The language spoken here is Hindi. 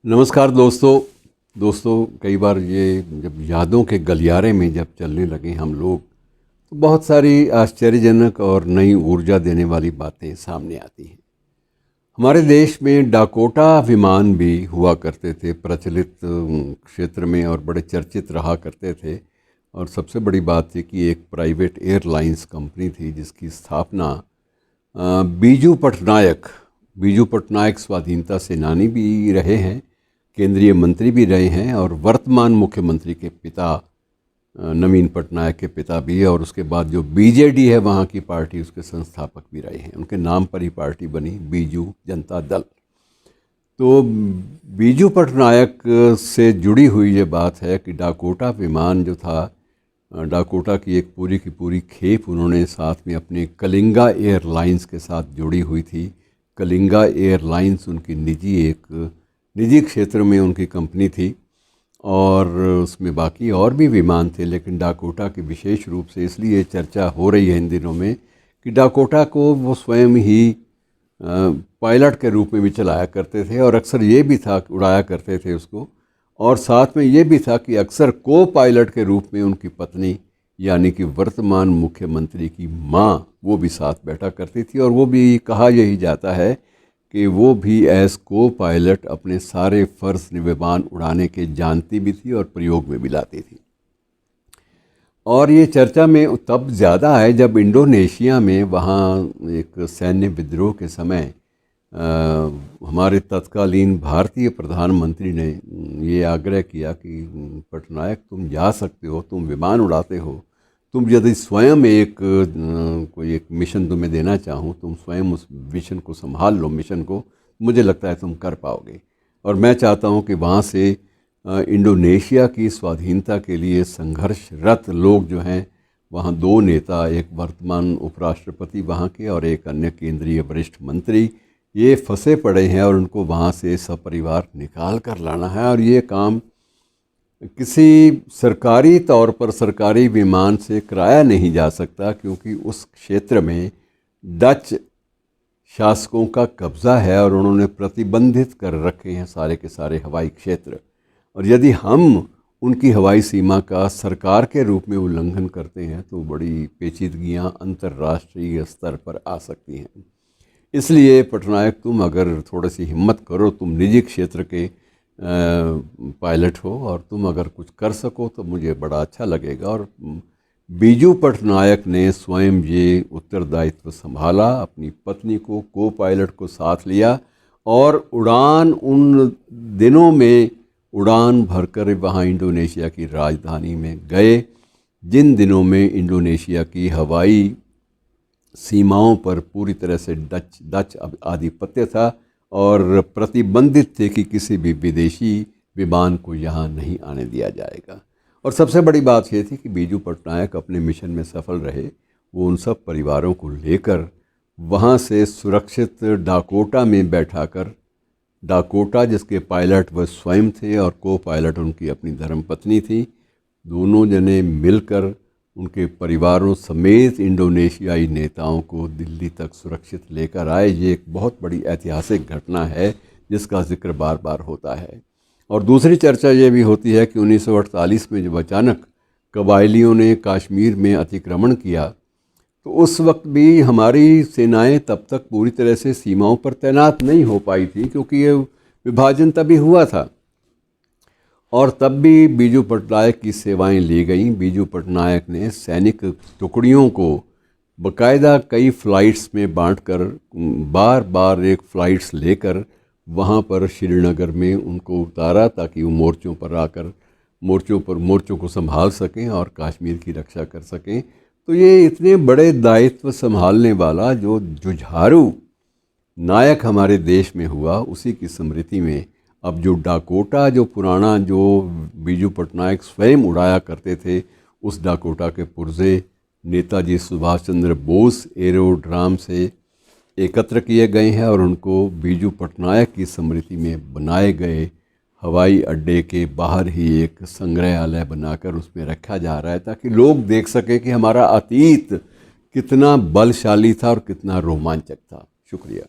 नमस्कार दोस्तों कई बार ये जब यादों के गलियारे में जब चलने लगे हम लोग तो बहुत सारी आश्चर्यजनक और नई ऊर्जा देने वाली बातें सामने आती हैं। हमारे देश में डाकोटा विमान भी हुआ करते थे प्रचलित क्षेत्र में और बड़े चर्चित रहा करते थे। और सबसे बड़ी बात थी कि एक प्राइवेट एयरलाइंस कंपनी थी जिसकी स्थापना बीजू पटनायक स्वाधीनता सेनानी भी रहे हैं, केंद्रीय मंत्री भी रहे हैं और वर्तमान मुख्यमंत्री के पिता नवीन पटनायक के पिता भी है। और उसके बाद जो बीजेडी है वहाँ की पार्टी, उसके संस्थापक भी रहे हैं। उनके नाम पर ही पार्टी बनी बीजू जनता दल। तो बीजू पटनायक से जुड़ी हुई ये बात है कि डाकोटा विमान जो था, डाकोटा की एक पूरी की पूरी खेप उन्होंने साथ में अपने कलिंगा एयरलाइंस के साथ जुड़ी हुई थी। कलिंगा एयरलाइंस उनकी निजी क्षेत्र में उनकी कंपनी थी और उसमें बाकी और भी विमान थे, लेकिन डाकोटा की विशेष रूप से इसलिए चर्चा हो रही है इन दिनों में कि डाकोटा को वो स्वयं ही पायलट के रूप में भी चलाया करते थे और अक्सर ये भी था उड़ाया करते थे उसको। और साथ में ये भी था कि अक्सर को पायलट के रूप में उनकी पत्नी यानी कि वर्तमान मुख्यमंत्री की माँ वो भी साथ बैठा करती थी। और वो भी कहा यही जाता है कि वो भी एज को पायलट अपने सारे फ़र्ज विमान उड़ाने के जानती भी थी और प्रयोग में भी लाती थी। और ये चर्चा में तब ज़्यादा है जब इंडोनेशिया में वहाँ एक सैन्य विद्रोह के समय हमारे तत्कालीन भारतीय प्रधानमंत्री ने ये आग्रह किया कि पटनायक तुम जा सकते हो, तुम विमान उड़ाते हो, तुम यदि स्वयं कोई एक मिशन तुम्हें देना चाहूँ, तुम स्वयं उस मिशन को संभाल लो, मिशन को, मुझे लगता है तुम कर पाओगे। और मैं चाहता हूँ कि वहाँ से इंडोनेशिया की स्वाधीनता के लिए संघर्षरत लोग जो हैं, वहाँ दो नेता, एक वर्तमान उपराष्ट्रपति वहाँ के और एक अन्य केंद्रीय वरिष्ठ मंत्री, ये फंसे पड़े हैं और उनको वहाँ से सपरिवार निकाल कर लाना है। और ये काम किसी सरकारी तौर पर सरकारी विमान से कराया नहीं जा सकता, क्योंकि उस क्षेत्र में डच शासकों का कब्ज़ा है और उन्होंने प्रतिबंधित कर रखे हैं सारे के सारे हवाई क्षेत्र। और यदि हम उनकी हवाई सीमा का सरकार के रूप में उल्लंघन करते हैं तो बड़ी पेचीदगियां अंतर्राष्ट्रीय स्तर पर आ सकती हैं। इसलिए पटनायक तुम अगर थोड़ी सी हिम्मत करो, तुम निजी क्षेत्र के पायलट हो और तुम अगर कुछ कर सको तो मुझे बड़ा अच्छा लगेगा। और बीजू पटनायक ने स्वयं ये उत्तरदायित्व संभाला, अपनी पत्नी को पायलट को साथ लिया और उन दिनों में उड़ान भरकर वहाँ इंडोनेशिया की राजधानी में गए, जिन दिनों में इंडोनेशिया की हवाई सीमाओं पर पूरी तरह से डच आधिपत्य था और प्रतिबंधित थे कि किसी भी विदेशी विमान को यहाँ नहीं आने दिया जाएगा। और सबसे बड़ी बात ये थी कि बीजू पटनायक अपने मिशन में सफल रहे। वो उन सब परिवारों को लेकर वहाँ से सुरक्षित डाकोटा में बैठाकर, डाकोटा जिसके पायलट वह स्वयं थे और को पायलट उनकी अपनी धर्मपत्नी थी, दोनों जने मिलकर उनके परिवारों समेत इंडोनेशियाई नेताओं को दिल्ली तक सुरक्षित लेकर आए। ये एक बहुत बड़ी ऐतिहासिक घटना है जिसका जिक्र बार बार होता है। और दूसरी चर्चा ये भी होती है कि 1948 में जब अचानक कबायलियों ने कश्मीर में अतिक्रमण किया तो उस वक्त भी हमारी सेनाएं तब तक पूरी तरह से सीमाओं पर तैनात नहीं हो पाई थी, क्योंकि ये विभाजन तभी हुआ था। और तब भी बीजू पटनायक की सेवाएं ली गईं। बीजू पटनायक ने सैनिक टुकड़ियों को बाकायदा कई फ़्लाइट्स में बांटकर बार बार एक फ़्लाइट्स लेकर वहाँ पर श्रीनगर में उनको उतारा ताकि वो मोर्चों पर आकर मोर्चों को संभाल सकें और कश्मीर की रक्षा कर सकें। तो ये इतने बड़े दायित्व संभालने वाला जो जुझारू नायक हमारे देश में हुआ, उसी की स्मृति में अब जो डाकोटा, जो पुराना जो बीजू पटनायक स्वयं उड़ाया करते थे, उस डाकोटा के पुर्जे नेताजी सुभाष चंद्र बोस एरोड्राम से एकत्र किए गए हैं और उनको बीजू पटनायक की स्मृति में बनाए गए हवाई अड्डे के बाहर ही एक संग्रहालय बनाकर उसमें रखा जा रहा है, ताकि लोग देख सकें कि हमारा अतीत कितना बलशाली था और कितना रोमांचक था। शुक्रिया।